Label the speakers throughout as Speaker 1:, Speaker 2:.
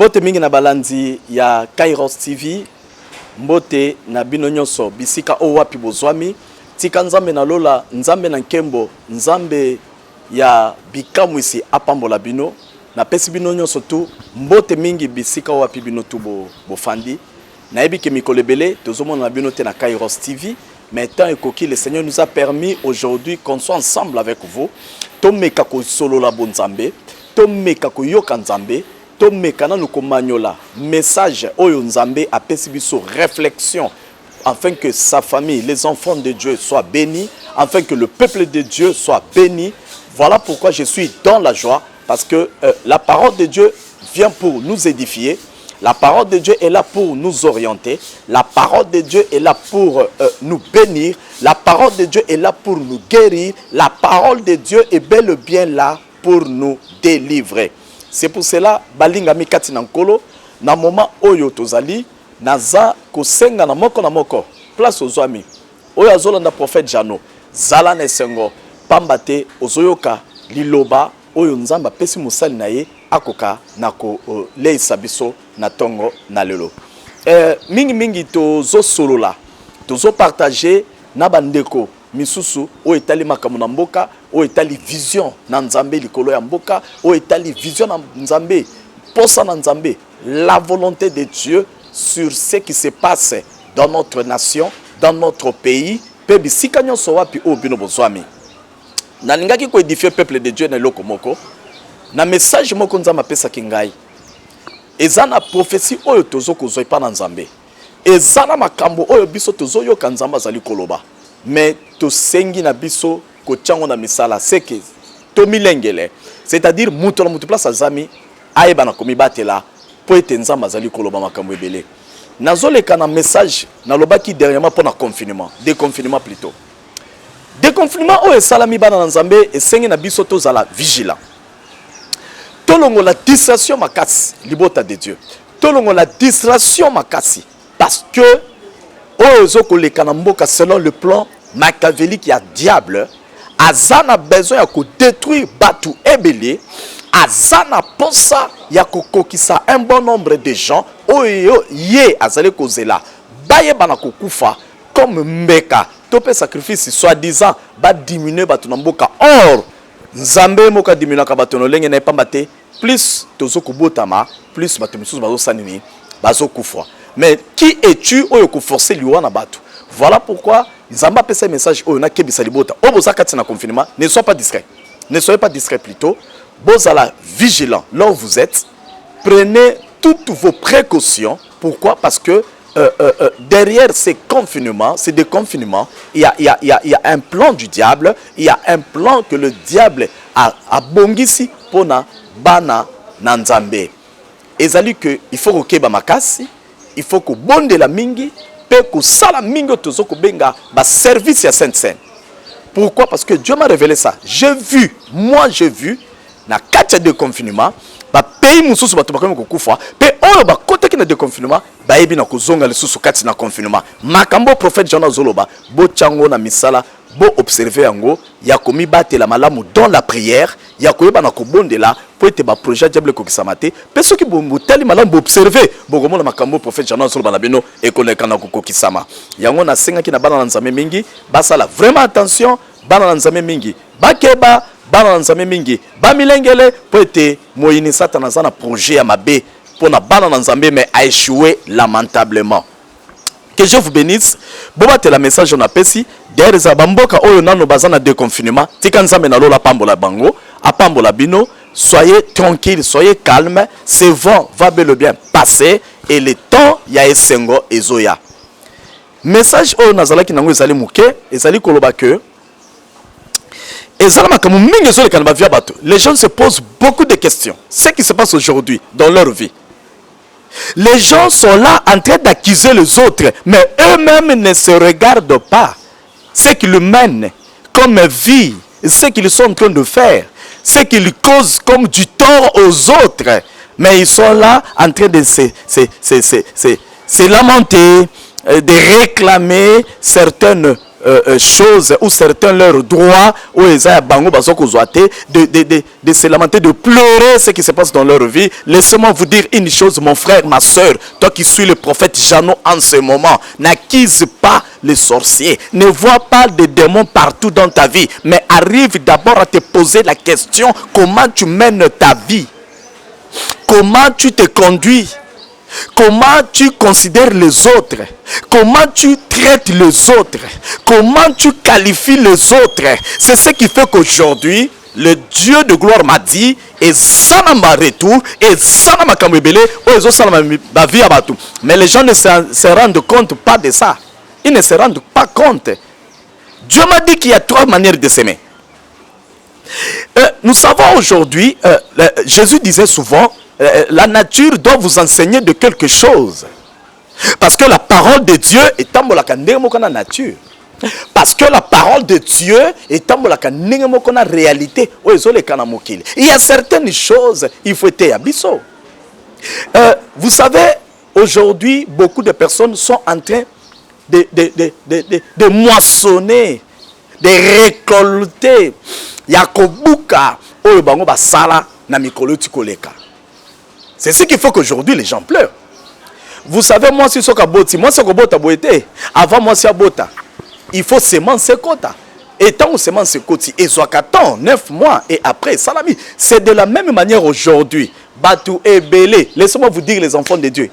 Speaker 1: Mbote mingi na balandi ya Kairos TV, mbote na bino nyonso bisika o wapi bozwami, tika nzambe na lola, nzambe na nkembo, nzambe ya bikamwisi apambola bino, na pesi bino nyonso tu, mbote mingi bisika o wapi bino tu bofandi, na ebi ke mikolebele, tozomona na bino te na Kairos TV, mais tant et coquille, le Seigneur nous a permis aujourd'hui qu'on soit ensemble avec vous, tomeka ko solo la bonzambe, tomeka ko yoka nzambe, tomeka na nukomanyola message oyo nzambe apesi biso réflexion afin que sa famille, les enfants de Dieu soient bénis, afin que le peuple de Dieu soit béni. Voilà pourquoi je suis dans la joie, parce que la parole de Dieu vient pour nous édifier, la parole de Dieu est là pour nous orienter, la parole de Dieu est là pour nous bénir, la parole de Dieu est là pour nous guérir, la parole de Dieu est bel et bien là pour nous délivrer. C'est pour cela, balinga mikati na nkolo, na moment oyo tozali, naza kosenga na moko, place ozwami. Oyo azolanda prophète Jano, zala nesengo, pambate ozoyoka liloba, oyo nzamba pesi musali na ye, akoka na ko leisa biso na tongo na lelo. Mingi tozo solola, tozo partager na bandeko misusu o etali makambo na mboka, o etali vision na nzambe likolo ya mboka, o etali vision na nzambe, posa na nzambe, la volonté de Dieu sur ce qui se passe dans notre nation, dans notre pays, pe bisika nyonso wapi o bino bozwami. Na lingaki ko édifier peuple de Dieu na loko moko, na message moko nzamba pesa kingai. Ezana prophétie oyo tozo kozwa pa na nzambe. Ezana makambo oyo biso tozo yoka nzamba zali koloba. Mais to sengi na biso ko tchango na misala seke to milengele, c'est-à-dire muto na muto place azami ayeba na komibatela po ete nzamba zali koloba makambo ebele. Nazoleka na message na lobaki dernièrement pour na confinement, déconfinement plutôt. Déconfinement o esalami bana na nzambe esengi na biso to zala vigilant. Tolongo la distraction makasi libota de Dieu. Tolongo la distraction makasi parce que ozo koleka na mboka selon le plan machiavélique ya diable, azana besoin ya ko détruire batu ebele, azana posa ya kokokisa un bon nombre de gens oyo ye azale kozela baye bana kokufa comme mbeka topé sacrifice soi-disant ba diminuer batu na mboka. Or nzambe moka diminuer ka batu no lenge na pamba te, plus tozo kobotama, plus batu misusu bazo sanini bazo kufa. Mais qui es-tu oyo ko forcer liwa na batu? Voilà pourquoi nzamba pesa message oyo na kebisa libota o boza kati na confinement, ne soyez pas discret. Ne soyez pas discret plutôt. Bozala vigilant là où vous êtes. Prenez toutes vos précautions. Pourquoi? Parce que derrière ces confinements, ces déconfinements, il y a un plan du diable. Il y a un plan que le diable a bongisi pour na bana nanzambe. Ezali que il faut okeba makasi, il faut que bonde la mingi, pe ko sala mingi tozo ko benga ba service ya Sainte Seine. Pourquoi? Parce que Dieu m'a révélé ça. J'ai vu na katia de confinement ba pays mususu bato bakome kokufa pe oyo ba kote ki na de confinement ba yebi na kozonga lisusu kati na confinement. Makambo prophète Jean Zoloba bo chango na misala bo observer yango ya komi batela malamu dans la prière ya koyeba na kobondela po ete ba projet diable ko kisamate pe soki bo mutali malamu bo observer bo komona makambo prophète Jean Zoloba na bino ekoleka na kokokisama yango na senga ki na bana na nzambe mingi basala vraiment attention bana na nzambe mingi bakeba bana nzambe mingi ba milengele po ete moyini satana za na projet ya mabe pour na bana nzambe mais a échoué lamentablement. Que je vous bénisse. Bobate la message on apesi derrière za bamboka oyo nano bazana déconfinement tika nzambe na lola pambola bango apambola bino. Soyez tranquille, soyez calme, ce vent va bel et bien passer et le temps ya esengo ezoya. Message oyo nazalaki nango ezali muke ezali koloba que les gens se posent beaucoup de questions. Ce qui se passe aujourd'hui dans leur vie. Les gens sont là en train d'accuser les autres, mais eux-mêmes ne se regardent pas. Ce qu'ils mènent comme vie, ce qu'ils sont en train de faire, ce qu'ils causent comme du tort aux autres. Mais ils sont là en train de se lamenter, de réclamer certaines choses ou certains leurs droits ou de se lamenter, de pleurer ce qui se passe dans leur vie. Laissez-moi vous dire une chose, mon frère, ma soeur, toi qui suis le prophète Jeannot en ce moment, n'accuse pas les sorciers, ne vois pas des démons partout dans ta vie, mais arrive d'abord à te poser la question, comment tu mènes ta vie, comment tu te conduis, comment tu considères les autres, comment tu traites les autres, comment tu qualifies les autres. C'est ce qui fait qu'aujourd'hui, le Dieu de gloire m'a dit, et ça n'a pas retour, et ça n'a pas camébélé, mais les gens ne se rendent compte pas de ça. Ils ne se rendent pas compte. Dieu m'a dit qu'il y a 3 manières de s'aimer. Nous savons aujourd'hui, Jésus disait souvent, la nature doit vous enseigner de quelque chose. Parce que la parole de Dieu est en la nature. Parce que la parole de Dieu est en la réalité. Il y a certaines choses, il faut être abisso. Vous savez, aujourd'hui, beaucoup de personnes sont en train de moissonner, de récolter. Yakobuka, oyobango basala na mikolo tikoleka. C'est ce qui fait qu'aujourd'hui les gens pleurent. Vous savez, moi si soka boti, moi soko bota boete, avant moi si abota, il faut semence kota. Et tant que semence koti, et zoakaton 9 mois et après salami, c'est de la même manière aujourd'hui. Batou et belé, laissez-moi vous dire les enfants de Dieu.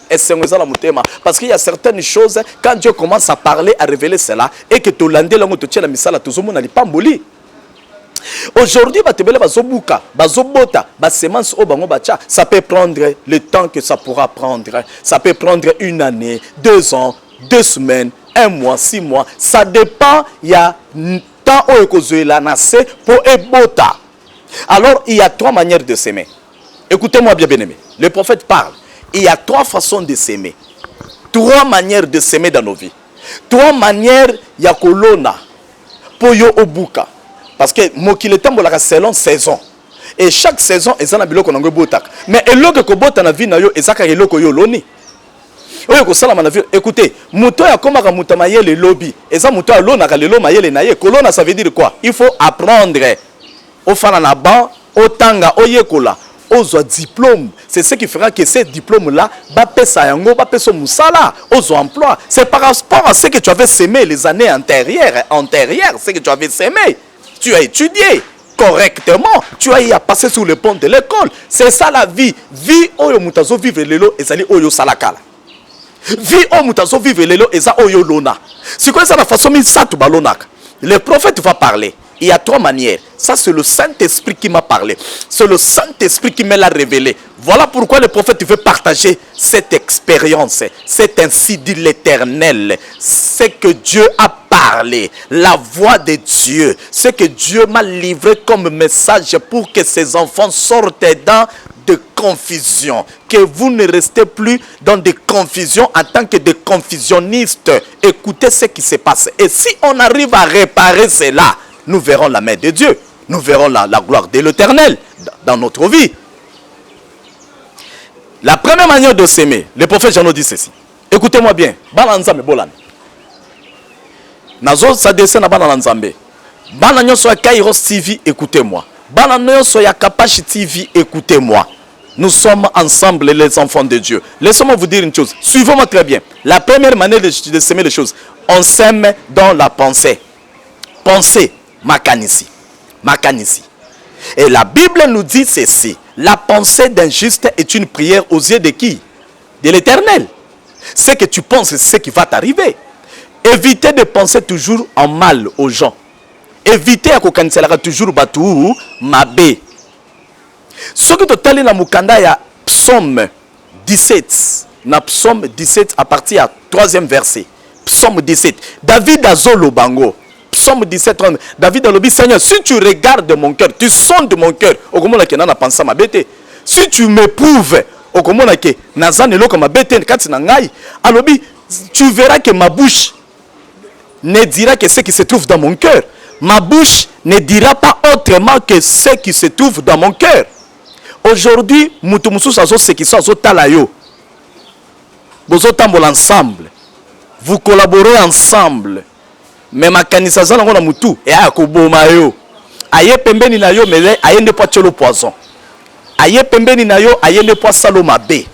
Speaker 1: Parce qu'il y a certaines choses, quand Dieu commence à parler, à révéler cela, et que tu l'andé lango te tient la misala, tout le monde n'a pas mboli. Aujourd'hui, ça peut prendre le temps que ça pourra prendre. Ça peut prendre 1 année, 2 ans, 2 semaines, 1 mois, 6 mois. Ça dépend. Il y a temps où la nasse pour ebota. Alors, il y a 3 manières de s'aimer. Écoutez-moi bien, bien-aimé. Le prophète parle. Il y a 3 façons de s'aimer. 3 manières de s'aimer dans nos vies. 3 manières ya kolona pour yo obuka. Parce que mokile tambolaka selon saison. Et chaque saison est un biloko nango botak. Mais eloko ko bota na vie na yo ezaka eloko yo loni. Oyo ko sala na vie. Écoutez, muto ya komaka muta mayele lobby. Eza muto ya lona ka lelo mayele na ye. Kolona ça veut dire quoi? Il faut apprendre. Au fana na ban, au tanga, au yekola, aux diplômes. C'est ce qui fera que ces diplômes-là, va pesa yango, va pesa musala, aux emplois. C'est par rapport à ce que tu avais sémé les années antérieures, ce que tu avais sémé. Tu as étudié correctement, tu as y passé sur le pont de l'école. C'est ça la vie. Vie oyo mutazo vivre lelo ezali oyo salakala. Vie oyo mutazo vivre lelo eza oyo lona. C'est quoi ça la façon misatu balonaka. Le prophète va parler. Il y a 3 manières. Ça, c'est le Saint-Esprit qui m'a parlé. C'est le Saint-Esprit qui me l'a révélé. Voilà pourquoi le prophète veut partager cette expérience. C'est ainsi dit l'Éternel. C'est que Dieu a parlé. La voix de Dieu. Ce que Dieu m'a livré comme message pour que ses enfants sortent dans de confusion. Que vous ne restez plus dans des confusions en tant que des confusionnistes. Écoutez ce qui se passe. Et si on arrive à réparer cela, nous verrons la main de Dieu. Nous verrons la gloire de l'Éternel dans notre vie. La première manière de s'aimer, le prophète Jeannot dit ceci. Écoutez-moi bien. Balanzambe bolan. Nazo sa descend balanzambe. Balanyo so Kairos TV, écoutez-moi. Balanyo so Kapashi TV, écoutez-moi. Nous sommes ensemble les enfants de Dieu. Laissez-moi vous dire une chose. Suivez-moi très bien. La première manière de s'aimer les choses, on s'aime dans la pensée. Pensée. Makanisi. Et la Bible nous dit ceci. La pensée d'un juste est une prière aux yeux de qui? De l'Éternel. Ce que tu penses, c'est ce qui va t'arriver. Évitez de penser toujours en mal aux gens. Évitez à kokanisela toujours batu mabe. Ce que tu as na mukanda ya Psaume 17. Na Psaume 17 à partir du 3e verset. Psaume 17. David azolo bango. Psaume 17, 30. David a dit, Seigneur, si tu regardes mon cœur, tu sondes mon cœur, si tu m'éprouves, tu verras que ma bouche ne dira que ce qui se trouve dans mon cœur. Ma bouche ne dira pas autrement que ce qui se trouve dans mon cœur. Aujourd'hui, vous collaborez ensemble. mais makanisa za nango na mutu e akoboma yo. Aye pembeni na yo mais ayende po tchelo poison. Aye pembeni na yo ayende po salo mabe.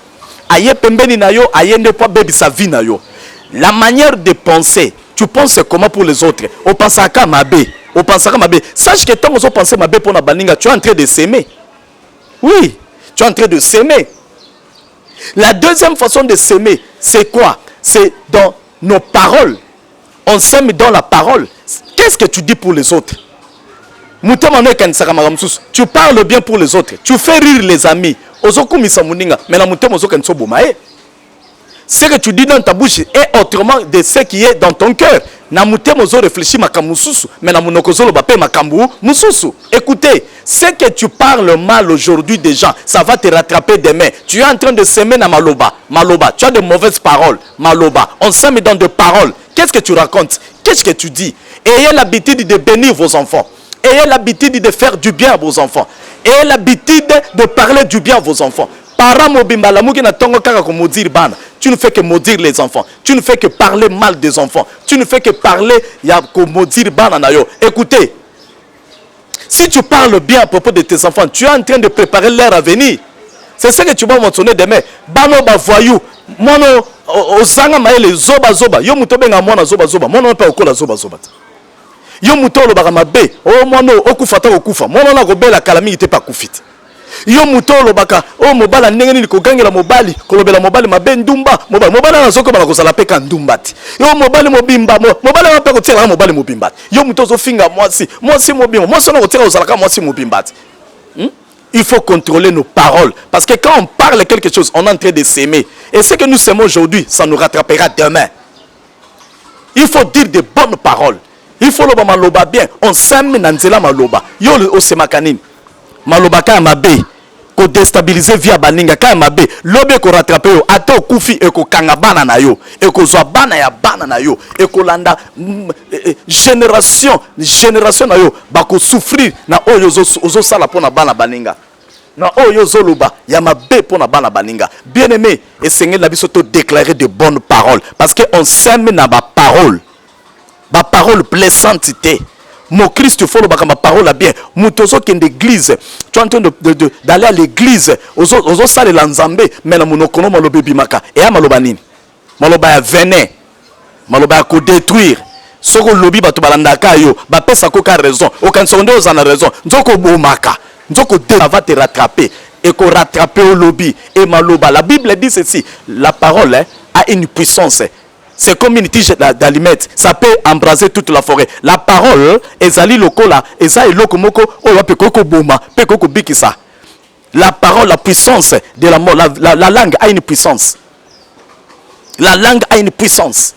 Speaker 1: Aye pembeni na yo ayende po bebi sa vie na yo. La manière de penser, tu penses comment pour les autres? On pense à mabe, on pense à mabe. Sache que tant on pense mabe pour na baninga, tu es en train de s'aimer. Oui, tu es en train de s'aimer. La deuxième façon de s'aimer, c'est quoi? C'est dans nos paroles. On s'aime dans la parole. Qu'est-ce que tu dis pour les autres? Tu parles bien pour les autres. Tu fais rire les amis. Ce que tu dis dans ta bouche est autrement de ce qui est dans ton cœur. Écoutez, ce que tu parles mal aujourd'hui des gens, ça va te rattraper demain. Tu es en train de s'aimer dans maloba. Maloba, tu as de mauvaises paroles. Maloba, on s'aime dans des paroles. Qu'est-ce que tu racontes? Qu'est-ce que tu dis? Ayez l'habitude de bénir vos enfants. Ayez l'habitude de faire du bien à vos enfants. Ayez l'habitude de parler du bien à vos enfants. Tu ne fais que maudire les enfants. Tu ne fais que parler mal des enfants. Tu ne fais que parler maudire. Écoutez, si tu parles bien à propos de tes enfants, tu es en train de préparer leur avenir. C'est ce que tu vas mentionner demain. Bano ba voyou, mono ozanga maele zoba zoba. Yo muto benga mwana zoba zoba. Mono pa okola zoba zoba. Yo muto lo baka mabe. O mono okufata okufa. Mono na kobela kalami ite pa kufiti. Yo muto lo baka o mobala ndenge nini kogangela mobali, kolobela mobali mabe ndumba. Mobala na soko baka kozala peka ndumbati. Yo mobali mobimba, mobali na pa kotela mobali mobimbati. Yo muto zo finga mwasi mobimba. Mwasi na kotela ozala ka mwasi mobimbati. Il faut contrôler nos paroles. Parce que quand on parle quelque chose, on est en train de s'aimer. Et ce que nous s'aimons aujourd'hui, ça nous rattrapera demain. Il faut dire de bonnes paroles. Il faut loba maloba bien. On s'aime nanzela maloba. Yo le osemakanine. Maloba ka mabe. Ko déstabiliser via baninga ka mabe. Lobe ko rattraper yo. Ate okufi e ko kangabana na yo. E ko zwa bana ya bana na yo. E ko landa génération na yo. Bako souffrir na oyo ozo sala pona bana baninga. Na oyo zoluba ya mabe pona bana baninga. Bien aimé, et Seigneur la biso to déclarer de bonnes paroles parce que on s'aime na ba parole. Ba parole plaisante. Mon Christ, il faut le ma parole bien. Mutozo qui est d'église. Tu es en train d'aller à l'église. Ozo sale lanzambe. Mais na monokono malobe bimaka. Et à malobanine. Maloba ya venin. Maloba ya ko détruire. Soko lobi bato balandaka yo. Ba pesa koka raison. Aucun sonde aux en raison. Nzoko bomaka. Nzoko va te rattraper. Et ko rattraper au lobby. Et maloba. La Bible dit ceci. La parole a une puissance. C'est comme une tige d'allumettes. Ça peut embraser toute la forêt. La parole, ezali lokola, ezali lokomoko, oyo pekoko boma, pekoko bikisa. La parole, la puissance de la mort, la langue a une puissance. La langue a une puissance.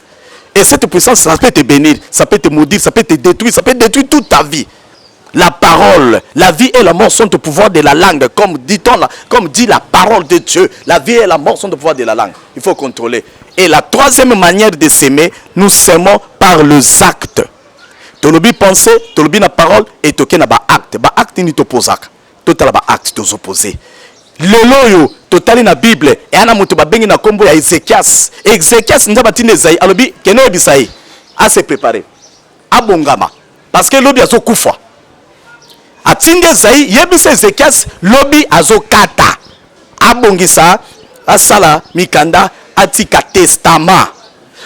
Speaker 1: Et cette puissance, ça peut te bénir, ça peut te maudire, ça peut te détruire, ça peut détruire toute ta vie. La parole, la vie et la mort sont au pouvoir de la langue, comme dit la parole de Dieu. La vie et la mort sont au pouvoir de la langue. Il faut contrôler. Et la troisième manière de s'aimer, nous s'aimons par les actes. Tolobi pensée, tolobi na parole et toke na ba acte. Ba acte ni topozaka. Total ba acte tos opposé. Leloyo totali na Bible et ana mutu ba bengi na kombo ya Ezekias. Ezekias nzaba tine Esaïe alobi keno bisaï. A se préparer. Abongama parce que lobi azo kufa. Atinde Esaïe yebisa Ezekias lobi azo kata. Abongisa asala mikanda atika testament.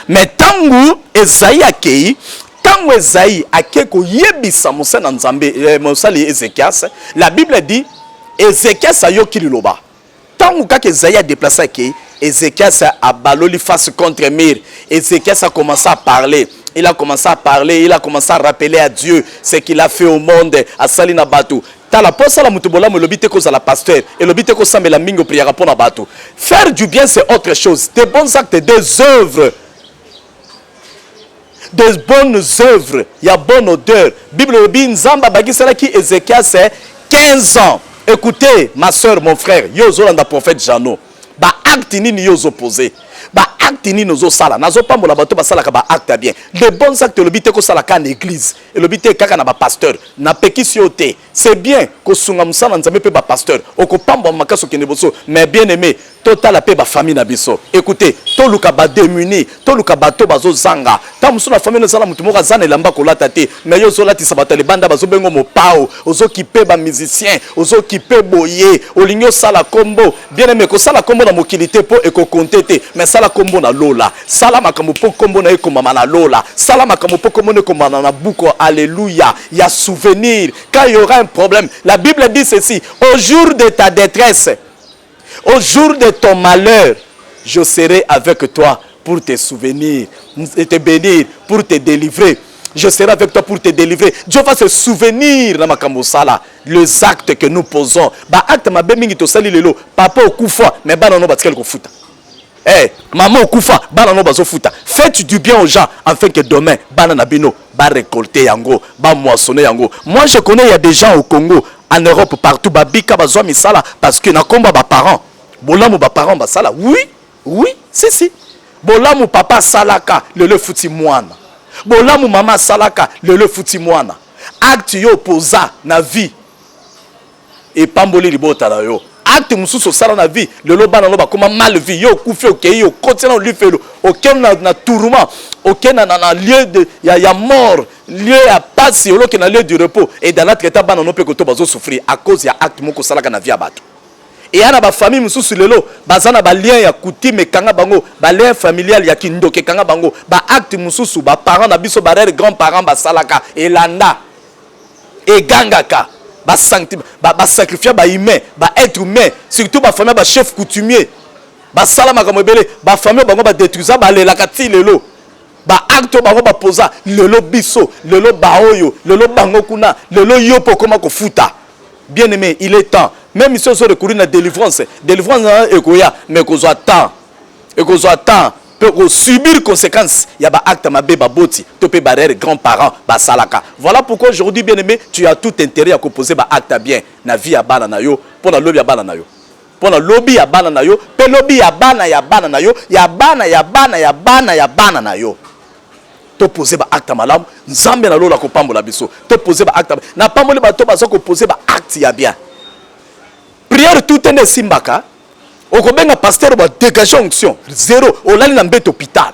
Speaker 1: Mais tangu Esaïe akei, tangu Esaïe akeko yebisa mosana nzambe mosali Ezekias, la Bible dit Ezekias ayoki liloba. Tangu kaka Esaïe a déplacé akei, Ezekias a baloli face contre mur. Ezekias a commencé à parler. Il a commencé à parler, il a commencé à rappeler à Dieu ce qu'il a fait au monde, à Salina Batou. La poste la mutubola me lobite cause à la pasteur et lobite cause ça me la mingo prière pour na bateau. Faire du bien c'est autre chose. Des bons actes, des œuvres, des bonnes œuvres. Il y a bonne odeur. Bible lobi nzamba bagi sala qui Ézéchias c'est 15 ans. Écoutez ma soeur, mon frère, yo zolanda prophète Jano. Ba acte ni yo opposé. Ba acte ni nozo sala nazo pambola bato basala ka ba acte bien de bons actes le bité ko sala ka en église et le bité kaka na ba pasteur na pekisi ote c'est bien ko sunga musala nzambe pe ba pasteur oko pamba makaso kende boso mais bien aimé total pe ba famille na biso écoutez to luka ba démuni to luka bato bazo zanga ta musu na famille na mutu moka zana elamba kolata te mais yo zolati sabata le banda bazo bengo mopao ozo kipe ba musicien ozo kipe boye olingo sala kombo bien aimé ko sala kombo na mokilité po e ko compter mais sala kombo na lola sala makambo po kombo na eko mama na lola sala makambo po kombo na eko mama na buko alléluia il y a souvenir quand il y aura un problème la Bible dit ceci au jour de ta détresse au jour de ton malheur je serai avec toi pour te souvenir et te bénir pour te délivrer. Je serai avec toi pour te délivrer. Dieu va se souvenir dans ma kambosala les actes que nous posons. Ba acte ma bemingi to sali lelo papa okufa mais bana no batikeli ko futa. Eh maman okufa bana no bazo futa. Faites du bien aux gens afin que demain bana na bino ba récolter yango, ba moissonner yango. Moi je connais il y a des gens au Congo, en Europe partout ba bika bazwa misala parce que na komba ba parents. Bolamu ba parents ba sala. Oui, si. Bolamu papa salaka le futi mwana. Bolamu mama salaka le futi mwana. Acte yo posa na vie. Et pamboli libota na yo. Acte mususu sala na vie le bana no ba koma mal vie yo kufi okei yo continue lui felo aucun na tourment aucun na lieu de ya mort lieu à passe yo que na lieu du repos et dans notre état bana no pe ko to bazo souffrir à cause ya acte moko salaka na vie abato. Et yana ba famille mususu lelo bazana ba lien ya coutume kanga bango ba lien familial ya kindoke kanga bango ba acte mususu ba parents na biso ba grand parents ba salaka elanda et gangaka ba sacrifier ba humain ba être humain surtout ba famille ba chef coutumier ba salama comme belé ba famille bango ba détruisa ba lelaka ti lelo ba acte bango ba posa lelo biso lelo ba oyo lelo bango kuna lelo yo pokoma ko futa. Bien aimé, il est temps. Même si on se recourir à la délivrance est quoi, mais qu'on soit temps. Et qu'on soit temps. Pour subir conséquences, il y a des actes ma bébé boti, tu peux barrer grands-parents, salaka. Voilà pourquoi aujourd'hui, bien aimé, tu as tout intérêt à composer des actes bien. Na vie à bananayo, pour la lobby à bananayo. Pour la lobby à bananayo, pour la lobby à bananayo, ya bananayo. To poser ba acte malamu nzambe na lola ko pambola biso to poser ba acte na pambola ba to baso ko poser ba acte ya bien prière tout ene simbaka okobenga pasteur ba dégager onction zéro olali na mbeto hôpital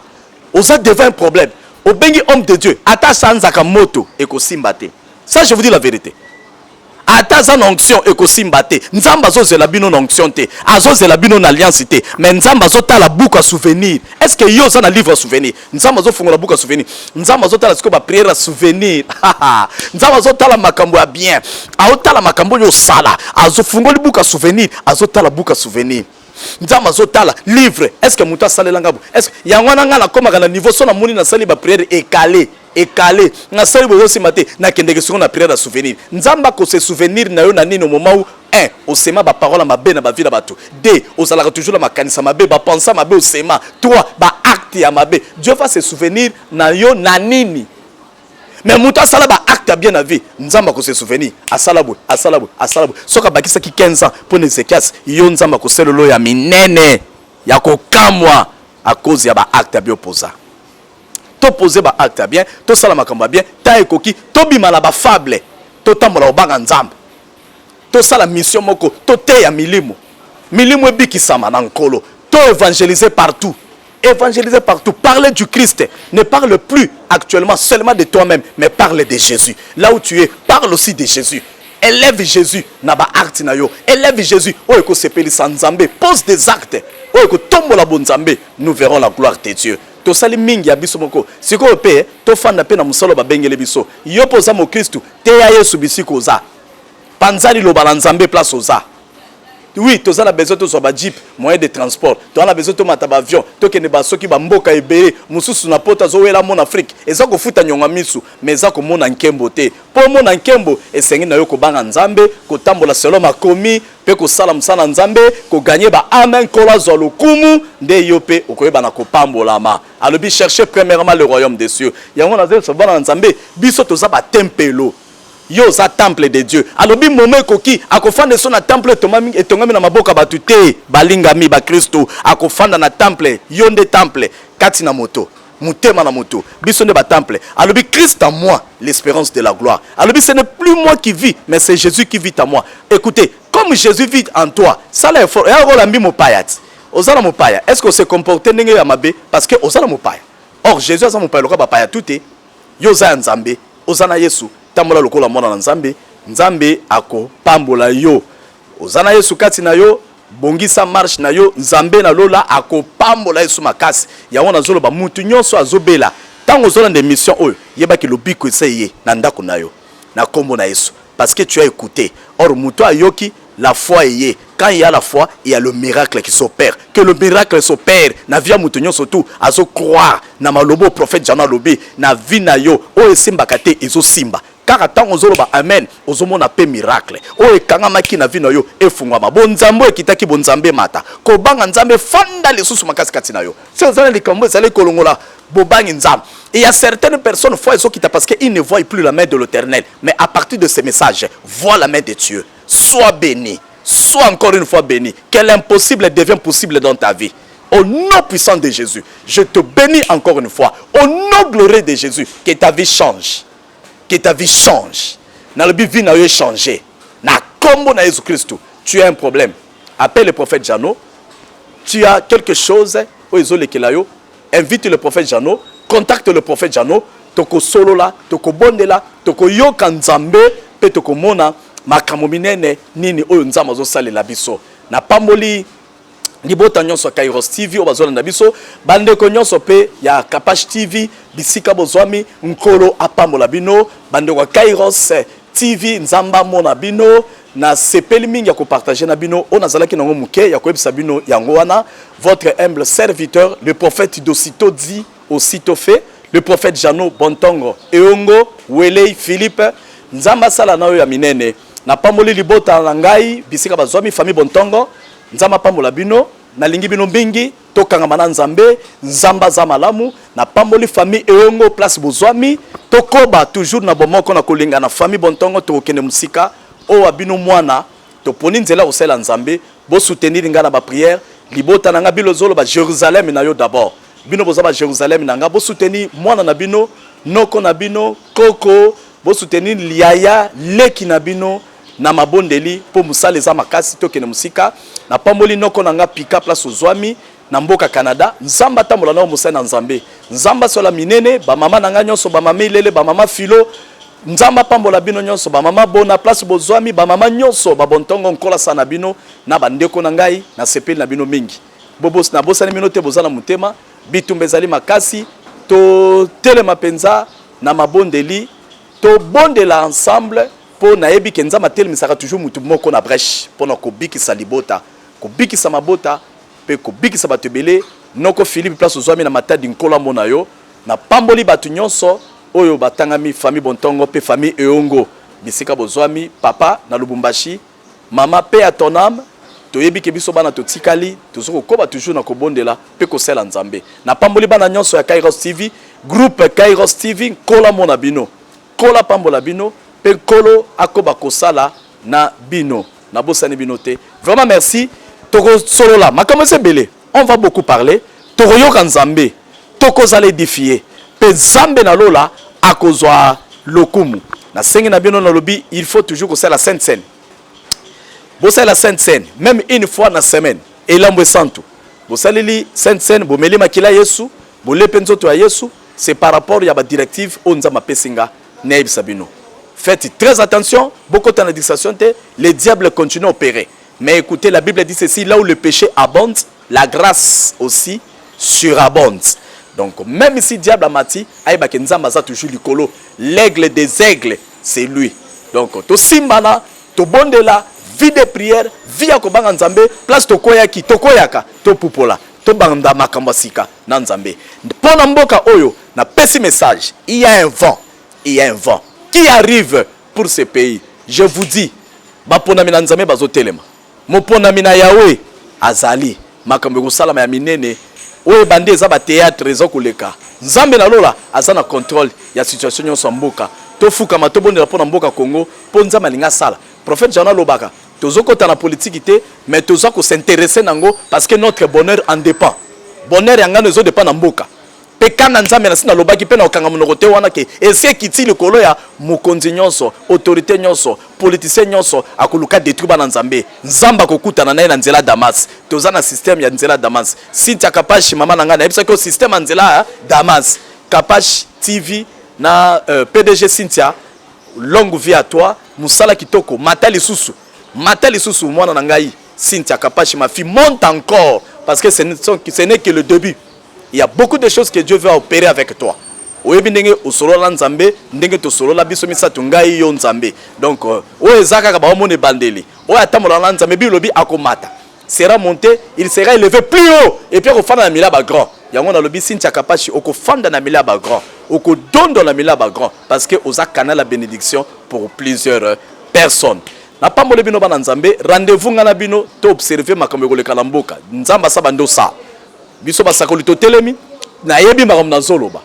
Speaker 1: oza devant un problème obengi homme de Dieu ata sanzaka moto e ko simbate ça je vous dis la vérité ata za onction e ko simbate nzamba zo zela bino onction te azo zela bino na alliance te mais nzamba zo ta la boucle à souvenir est-ce que yo za na livre à souvenir nzamba zo fungola boucle à souvenir nzamba zo ta la siko ba prière à souvenir nzamba zo ta la makambo ya bien a ta la makambo yo sala azo fungoli boucle à souvenir azo ta la boucle à souvenir nzamba zo ta la livre est-ce que muta salela ngabo est-ce yango na ngala koma kana niveau so na moni na sali ba prière écalé na sali bozo simate na kendeke siko na prière à souvenir nzamba ko se souvenir na yo na nini au moment où un au sema ba parole ma be na ba vie na bato deux au salaka toujours la makanisa ma be ba penser ma be au sema trois ba acte ya ma be Dieu va se souvenir na yo na nini mais muta sala ba acte bien na vie nzamba ko se souvenir asalabu soka bakisa ki 15 ans pour Ezekias yo nzamba ko selolo ya minene ya ko kamwa à cause ya ba acte bien posa to poser ba acte bien to sala makamba bien ta ekoki to bima na ba fable to tambola obanga nzamba to sala mission moko to te ya milimo ebikisama na nkolo to évangéliser partout parler du Christ ne parle plus actuellement seulement de toi-même mais parle de Jésus là où tu es parle aussi de Jésus élève Jésus na ba acte na yo élève Jésus oyo ko sepelisa nzambe pose des actes oyo ko tombola bonzambe nous verrons la gloire de Dieu to sali mingi ya biso moko siko pe to fanda pe na musalo ba bengele biso yo poza mo Kristo te ya Yesu bisiko za panzali lo balanzambe place oza oui to za la besoin to so ba jeep moyen de transport to na besoin to mata ba avion to kene ba soki ba mboka ebele mususu na pota zo wela mon Afrique eza ko futa nyonga misu mais eza ko mona nkembo te po mona nkembo esengi na yo ko banga nzambe ko tambola selo makomi pe ko sala msana nzambe ko gagner ba amen ko la zo lokumu nde yo pe okoyeba na ko pambola ma alobi chercher premièrement le royaume des cieux yango na zo so bana nzambe biso to za ba tempelo yo za temple de Dieu. Alobi moment koki akofanda so na temple etongami na maboka batute balingami ba Kristo akofanda na temple yonde temple kati na moto. Mutema na moto. Biso nde ba temple. Alobi Christ en moi, l'espérance de la gloire. Alobi ce n'est plus moi qui vis, mais c'est Jésus qui vit en moi. Écoutez, comme Jésus vit en toi, ça là effort. Et alors l'ambi mopaya. Ozala mopaya. Est-ce que se comporter ndenge ya mabe parce que ozala mopaya. Or Jésus a mopaya loka ba paya touté. Yo za nzambe, ozana Yesu, tambola lokola mwana na nzambe, nzambe ako pambola yo. Ozana Yesu kati na yo, bongisa marche na yo, nzambe na lola ako pambola Yesu makasi. Ya wana zolo ba mutu nyonso azobela. Tango zola de mission oyo, yeba ki lobiko eseye na ndako na yo. Na kombo na Yesu parce que tu as écouté. Or mutu ayoki la foi y est. Quand il y a la foi, il y a le miracle qui s'opère. Que le miracle s'opère. Na via mutonyo surtout, azo croire. Na malobo prophète Jana Lobi. Na vi na yo. O simba kate izo simba. Car attends ozolo ba amen. Ozomo na pe miracle. O ekanga maki na vi na yo. Efungwama. Bonzambo ekitaki bonzambe mata. Kobanga nzambe fanda lisusu makasi kati na yo. Si ozala likambo ezali kolongola. Bobangi nzam. Et il y a certaines personnes, parce qu'ils ne voient plus la main de l'Éternel. Mais à partir de ces messages, vois la main de Dieu. Sois béni. Sois encore une fois béni. Que l'impossible devient possible dans ta vie. Au nom puissant de Jésus, je te bénis encore une fois. Au nom glorieux de Jésus, que ta vie change. Que ta vie change. Dans le vie n'a changé. Na combo na Jésus Christ. Tu as un problème. Appelle le prophète Jano. Tu as quelque chose. Invite le prophète Jano. Contacte le prophète Jano. Toko solo la, toko bonde la, toko yoka nzambe, pe toko mona makambo minene nini oyo nzambe azosalela biso. Na pamboli libota nyonso Kairos TV o bazolanda biso, bandeko nyonso pe ya Kapash TV, bisika bozwami nkolo apambola bino, bandeko Kairos TV nzamba mona bino na sepeli mingi ya kopartager na bino on azalaki nango muke ya koyebisa bino yango wana. Votre humble serviteur, le prophète d'aussitôt dit, aussitôt fait, le prophète Jano Bontongo Eongo Welei Philippe nzamba sala na yo ya minene na pamboli libota na ngai bisika bazwami famille Bontongo nzamba pambola bino na lingi bino mbingi tokanga mana nzambe nzamba za malamu na pamboli famille Eongo place bozwami tokoba toujours na bomoko na kolinga na famille Bontongo tokende musika o abino mwana toponi nzela osela nzambe bo soutenir ngana ba prière libota na nga bilozolo ba Jérusalem na yo d'abord bino bozaba Jérusalem nanga bo soutenir mwana na bino noko na bino koko bo soutenir liaya leki na bino na mabondeli po musala eza makasi tokene musika na pamboli noko nanga pika place ozwami na mboka Canada nzamba tambola na musala na nzambe nzamba sola minene ba mama nanga nyonso ba mama ilele ba mama filo nzamba pambola bino nyonso ba mama bona place bozwami ba mama nyonso ba bontongo nkola sana bino na bandeko na ngai na sepeli na bino mingi bobos na bosani mino te bozala mutema bitumba ezali makasi to telema penza na mabondeli to bondela ensemble po na yebi kenza matelemisaka toujours mutu moko na brèche po na kobikisa libota kobikisa mabota pe kobikisa batebele noko Philippe place ozwami na matadi nkola mona yo na pamboli batu nyonso oyo batangami famille Bontongo pe famille Eongo bisika bozwami papa na Lubumbashi mama pe à ton âme toyebi ke biso bana totikali tozoko koba toujours na kobondela pe kosela nzambe na pamboli bana nyonso ya Kairos TV groupe Kairos TV kola mona bino kola pambola bino pe kolo akoba kosala na bino na bosani bino te vraiment merci toko solo la makambo sebele on va beaucoup parler toko yoka nzambe toko zala édifier pe zambe na lola akozwa lokumu na sengi na bino na lobi il faut toujours kosala sainte scène. Vous la Sainte Seine, même une fois dans la semaine, et l'ambre santo. Vous savez la Sainte Seine, vous mettez makila Yesu, vous le penzo to Yesu, c'est par rapport à la directive on zama pesinga neib sabino. Faites très attention, beaucoup de distraction, les diables continuent à opérer. Mais écoutez, la Bible dit ceci, là où le péché abonde, la grâce aussi surabonde. Donc même si diable a mati, aïba kenzamba za toujours likolo, l'aigle des aigles, c'est lui. Donc to simbana, to bondela, vie de prière, vie à kobanga nzambe, place to koyaki, to koyaka, to pupola, to banda makambasika, na nzambe. Pendant mboka oyo, na pesi message, il y a un vent qui arrive pour ce pays. Je vous dis, baponami na nzambe bazotelema. Moponami na Yahweh azali, makambo salama ya minene, oyo bande za ba théâtre ezo koleka. Nzambe na lola azana contrôle ya situation nyonso mboka. tofukama tobondela pona mboka Congo po nzambe alinga sala. Prophète Jean lobaka tozokota na politique te mais toza ko s'intéresser nango parce que notre bonheur en dépend. Bonheur yanga nezo dépend na mboka. Pe kana nzambe na sina lobaki pe na okanga monoko te wana ke ese kiti likolo ya mokonzi nyonso, autorité nyonso, politicien nyonso akoluka détruire bana nzambe. Nzamba kokutana na nzela Damas. Toza na système ya nzela Damas. Cynthia Kapashi mama nanga na ebisa ko système nzela Damas. Kapashi TV na PDG Cynthia, longue vie à toi. Musala kitoko Matali Susu mwana na ngai Cynthia Kapashi ma fille monte encore parce que ce n'est que le début. Il y a beaucoup de choses que Dieu veut opérer avec toi. Oyebi ndenge osolola nzambe ndenge tosolola biso misato ngai yo nzambe. Donc oyo ezaka ba omone bandeli. Oyo atamola na nzambe bilobi akomata. Sera monté, il sera élevé plus haut et puis okofanda na mila ba grand. Yango na lobi Cynthia Kapashi okofanda na mila ba grand. Okodondo na mila ba grand parce que oza canal la bénédiction pour plusieurs personnes. Na pambole bino bana nzambe rendez-vous ngana bino to observer makambo koleka na mboka. Nzamba sabando sa. Biso basakoli to telemi na yebi makambo na zoloba.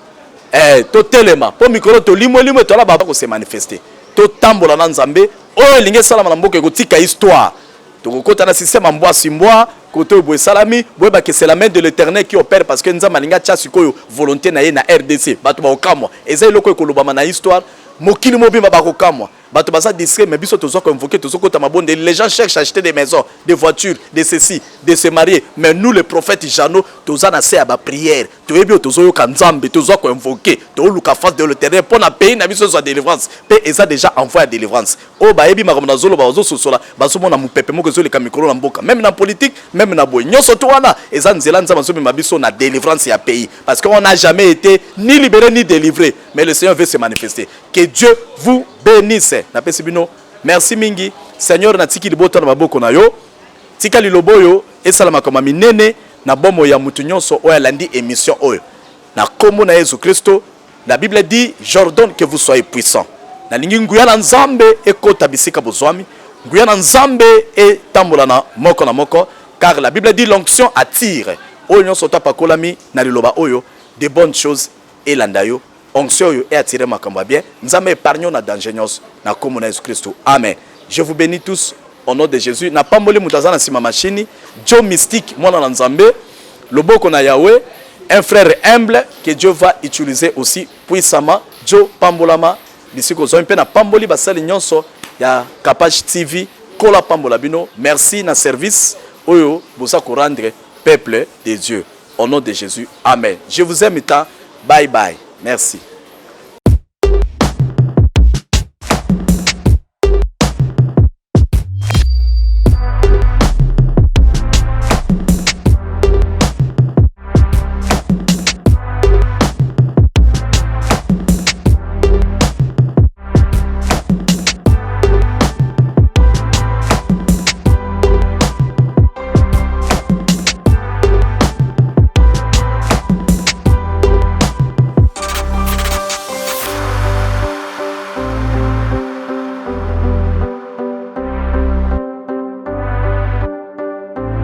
Speaker 1: To telema po mikolo to limo to la baba ko se manifester. To tambola na nzambe oyo linge salama na mboka ekotika histoire. To kokota na système mbwa simbwa koto boye salami boye ba que c'est la main de l'Éternel qui opère parce que nzamba linga tcha sikoyo volonté na ye na RDC bato ba okamwa eza iloko ekolobama na histoire mokili mobimba ba kokamwa bato basa discret mais biso tozo ko invoquer tozo kota mabonde les gens cherchent à acheter des maisons des voitures de ceci de se marier mais nous les prophètes Jano toza na se ba prière toyebi tozo yo kanzambe tozo ko invoquer to luka face de l'Éternel pour na pays na biso so délivrance pe eza déjà envoyé à délivrance o ba yebi makambo na zolo ba ozo sosola baso mona mupepe moko zo le kamikolo na mboka même na politique même na boy nyoso to wana eza nzela nzamba so ma biso na délivrance ya pays parce qu'on n'a jamais été ni libéré ni délivré mais le Seigneur veut se manifester. Que Dieu vous bénisse. Merci mingi. Seigneur na tiki liboto na maboko na yo. Tika liloboyo esalama kama minene na bomo ya mutu nyonso oya landi émission oyo. Na kombo na Jésus Christo, la Bible dit j'ordonne que vous soyez puissants. Na lingi nguya na nzambe ekota bisika bozwami. Nguya na nzambe e tambola na moko na moko car la Bible dit l'onction attire. Oyo nyonso tapakolami na liloba oyo de bonnes choses et landayo. Onction est attiré makambo bien. Nous avons épargné na danger na kombo na Jésus Christ. Amen. Je vous bénis tous au nom de Jésus. Na pamboli mutazana sima machini. Joe Mystique mwana na Nzambe. Loboko na Yahweh. Un frère humble que Dieu va utiliser aussi puissamment. Joe Pambolama. D'ici qu'on soit un peu na pamboli basali nyonso ya Kapashi TV. Kola Pambola bino. Merci na service. Oyo bosa ko rendre peuple de Dieu. Au nom de Jésus. Amen. Je vous aime tant. Bye bye. Merci.